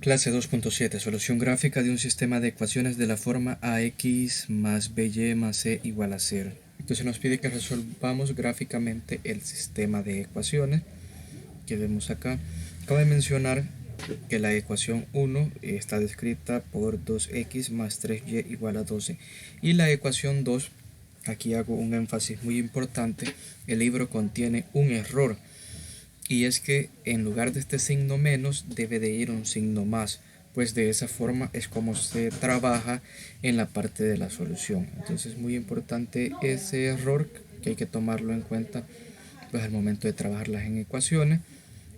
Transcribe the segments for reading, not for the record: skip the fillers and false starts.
Clase 2.7. Solución gráfica de un sistema de ecuaciones de la forma ax más by más c igual a 0. Entonces nos pide que resolvamos gráficamente el sistema de ecuaciones que vemos acá. Cabe mencionar que la ecuación 1 está descrita por 2x más 3y igual a 12. Y la ecuación 2, aquí hago un énfasis muy importante, el libro contiene un error. Y es que en lugar de este signo menos debe de ir un signo más, pues de esa forma es como se trabaja en la parte de la solución. Entonces es muy importante ese error que hay que tomarlo en cuenta pues al momento de trabajarlas en ecuaciones,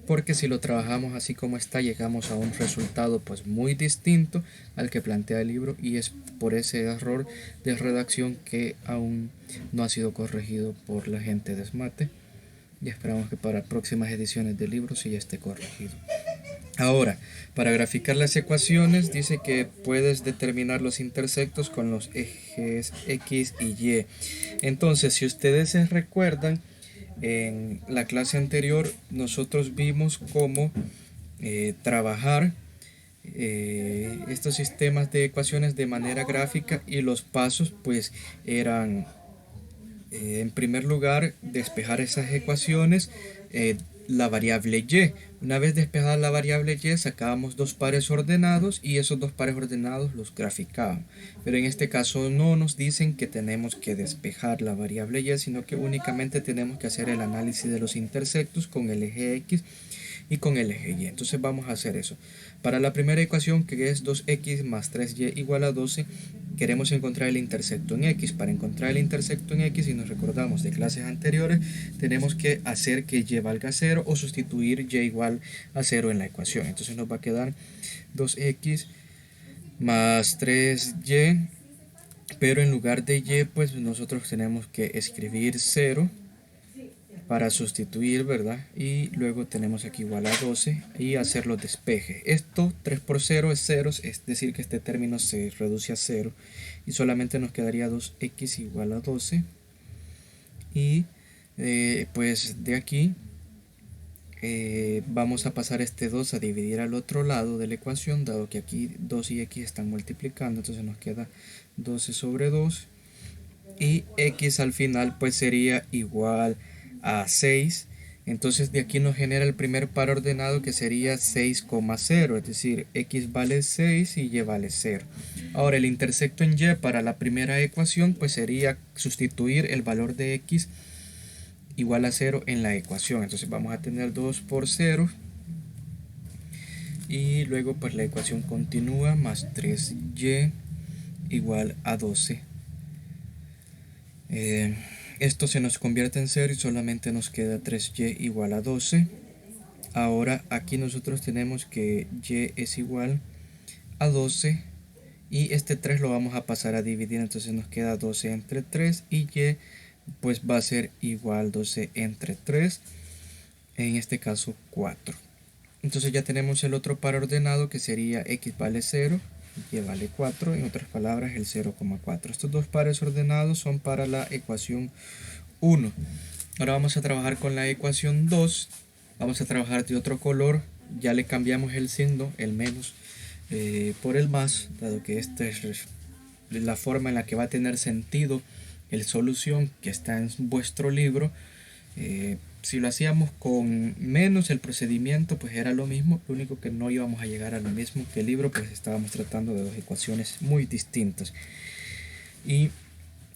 porque si lo trabajamos así como está llegamos a un resultado pues muy distinto al que plantea el libro, y es por ese error de redacción que aún no ha sido corregido por la gente de SMATE, y esperamos que para próximas ediciones del libro sí ya esté corregido. Ahora, para graficar las ecuaciones dice que puedes determinar los intersectos con los ejes X y Y. Entonces, si ustedes se recuerdan, en la clase anterior nosotros vimos cómo trabajar estos sistemas de ecuaciones de manera gráfica, y los pasos pues eran en primer lugar despejar esas ecuaciones, la variable y. Una vez despejada la variable y, sacábamos dos pares ordenados y esos dos pares ordenados los graficábamos. Pero en este caso no nos dicen que tenemos que despejar la variable y, sino que únicamente tenemos que hacer el análisis de los intersectos con el eje X y con el eje Y. Entonces vamos a hacer eso. Para la primera ecuación, que es 2x más 3y igual a 12, queremos encontrar el intersecto en X. Para encontrar el intersecto en X, si nos recordamos de clases anteriores, tenemos que hacer que Y valga 0 o sustituir Y igual a 0 en la ecuación. Entonces nos va a quedar 2x más 3y, pero en lugar de Y pues nosotros tenemos que escribir 0 para sustituir, ¿verdad? Y luego tenemos aquí igual a 12 y hacer los despejes. Esto 3 por 0 es 0, es decir que este término se reduce a 0 y solamente nos quedaría 2x igual a 12. Y pues de aquí vamos a pasar este 2 a dividir al otro lado de la ecuación, dado que aquí 2 y x están multiplicando, entonces nos queda 12 sobre 2 y x al final pues sería igual a 6. Entonces de aquí nos genera el primer par ordenado, que sería 6,0, es decir, x vale 6 y y vale 0. Ahora el intersecto en y para la primera ecuación pues sería sustituir el valor de x igual a 0 en la ecuación. Entonces vamos a tener 2 por 0 y luego pues la ecuación continúa, más 3y igual a 12. Esto se nos convierte en 0 y solamente nos queda 3y igual a 12. Ahora aquí nosotros tenemos que y es igual a 12 y este 3 lo vamos a pasar a dividir, entonces nos queda 12 entre 3 y y pues va a ser igual 12 entre 3, en este caso 4. Entonces ya tenemos el otro par ordenado, que sería x vale 0 y vale 4, en otras palabras el 0,4. Estos dos pares ordenados son para la ecuación 1. Ahora vamos a trabajar con la ecuación 2. Vamos a trabajar de otro color, ya le cambiamos el signo, el menos, por el más, dado que esta es la forma en la que va a tener sentido el solución que está en vuestro libro. Si lo hacíamos con menos, el procedimiento pues era lo mismo, lo único que no íbamos a llegar a lo mismo que el libro, pues estábamos tratando de dos ecuaciones muy distintas. Y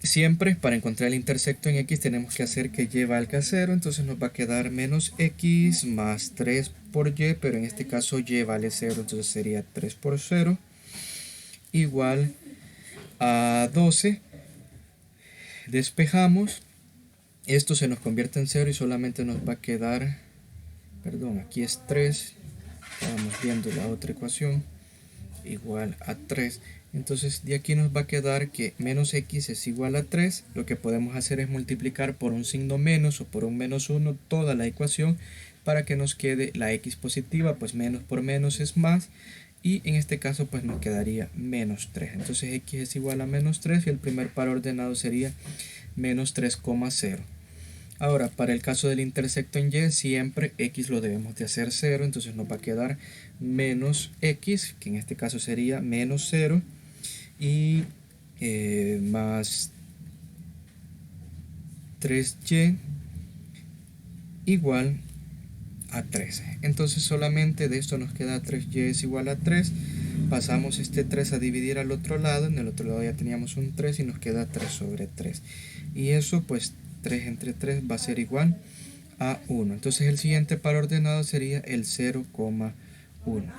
siempre para encontrar el intersecto en x tenemos que hacer que y valga 0, entonces nos va a quedar menos x más 3 por y, pero en este caso y vale 0, entonces sería 3 por 0 igual a 12. Despejamos, esto se nos convierte en 0 y solamente nos va a quedar, perdón, aquí es 3, estábamos viendo la otra ecuación, igual a 3. Entonces de aquí nos va a quedar que menos x es igual a 3. Lo que podemos hacer es multiplicar por un signo menos o por un menos 1 toda la ecuación para que nos quede la x positiva, pues menos por menos es más, y en este caso pues nos quedaría menos 3. Entonces x es igual a menos 3 y el primer par ordenado sería menos 3,0. Ahora, para el caso del intersecto en y, siempre x lo debemos de hacer 0, entonces nos va a quedar menos x, que en este caso sería menos 0, y más 3y igual a 13. Entonces solamente de esto nos queda 3y es igual a 3. Pasamos este 3 a dividir al otro lado. En el otro lado ya teníamos un 3 y nos queda 3 sobre 3. Y eso pues 3 entre 3 va a ser igual a 1. Entonces el siguiente par ordenado sería el 0,1.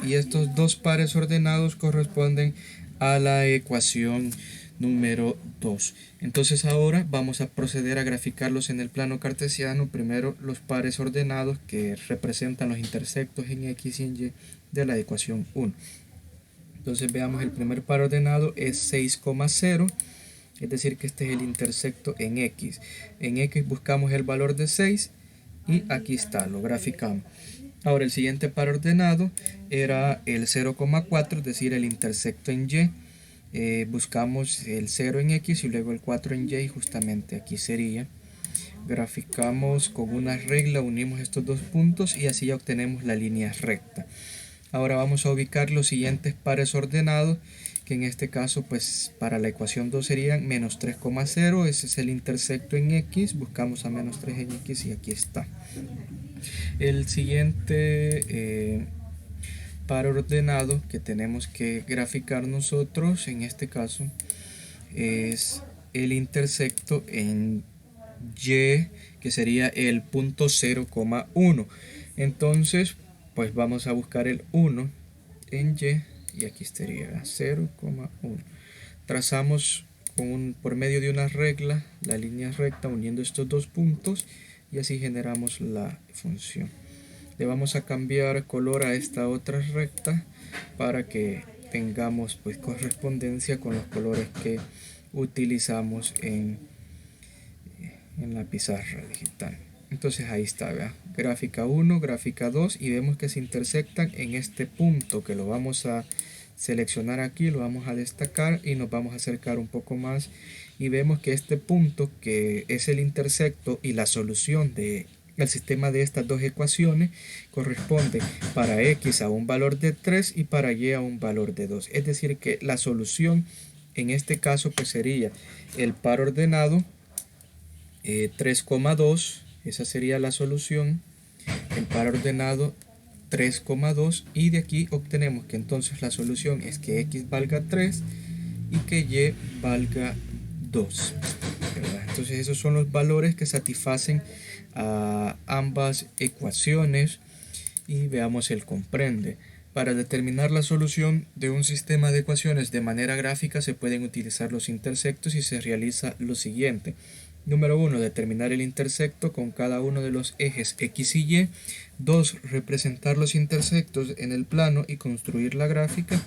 Y estos dos pares ordenados corresponden a la ecuación número 2. Entonces ahora vamos a proceder a graficarlos en el plano cartesiano. Primero los pares ordenados que representan los intersectos en x y en y de la ecuación 1. Entonces veamos, el primer par ordenado es 6,0, es decir que este es el intersecto en x. En x buscamos el valor de 6 y aquí está, lo graficamos. Ahora el siguiente par ordenado era el 0,4, es decir el intersecto en y. Buscamos el 0 en x y luego el 4 en y, y justamente aquí sería. Graficamos con una regla, unimos estos dos puntos y así ya obtenemos la línea recta. Ahora vamos a ubicar los siguientes pares ordenados, que en este caso pues para la ecuación 2 serían menos 3,0, ese es el intersecto en x, buscamos a menos 3 en x y aquí está. El siguiente par ordenado que tenemos que graficar nosotros en este caso es el intersecto en y, que sería el punto 0,1. Entonces pues vamos a buscar el 1 en y aquí estaría 0,1. Trazamos por medio de una regla la línea recta uniendo estos dos puntos y así generamos la función. Le vamos a cambiar color a esta otra recta para que tengamos pues correspondencia con los colores que utilizamos en la pizarra digital. Entonces ahí está, ¿verdad? Gráfica 1, gráfica 2 y vemos que se intersectan en este punto que lo vamos a seleccionar aquí, lo vamos a destacar y nos vamos a acercar un poco más y vemos que este punto, que es el intersecto y la solución de el sistema de estas dos ecuaciones, corresponde para x a un valor de 3 y para y a un valor de 2. Es decir que la solución en este caso pues sería el par ordenado 3,2, esa sería la solución, el par ordenado 3,2 y de aquí obtenemos que entonces la solución es que x valga 3 y que y valga 2, ¿verdad? Entonces esos son los valores que satisfacen a ambas ecuaciones y veamos el comprende. Para determinar la solución de un sistema de ecuaciones de manera gráfica se pueden utilizar los intersectos y se realiza lo siguiente. Número 1. Determinar el intersecto con cada uno de los ejes x y y. 2. Representar los intersectos en el plano y construir la gráfica.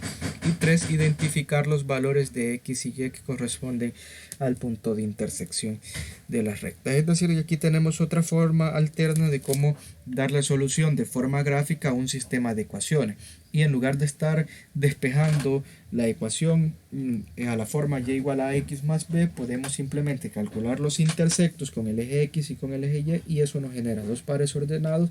Y 3. Identificar los valores de x y y que corresponden al punto de intersección de las rectas. Es decir, que aquí tenemos otra forma alterna de cómo dar la solución de forma gráfica a un sistema de ecuaciones. Y en lugar de estar despejando la ecuación a la forma y igual a x más b, podemos simplemente calcular los intersectos con el eje x y con el eje y eso nos genera dos pares ordenados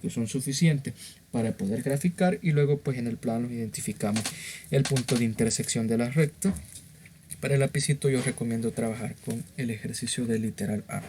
que son suficientes para poder graficar y luego pues en el plano identificamos el punto de intersección de la recta. Para el lapicito yo recomiendo trabajar con el ejercicio del literal A.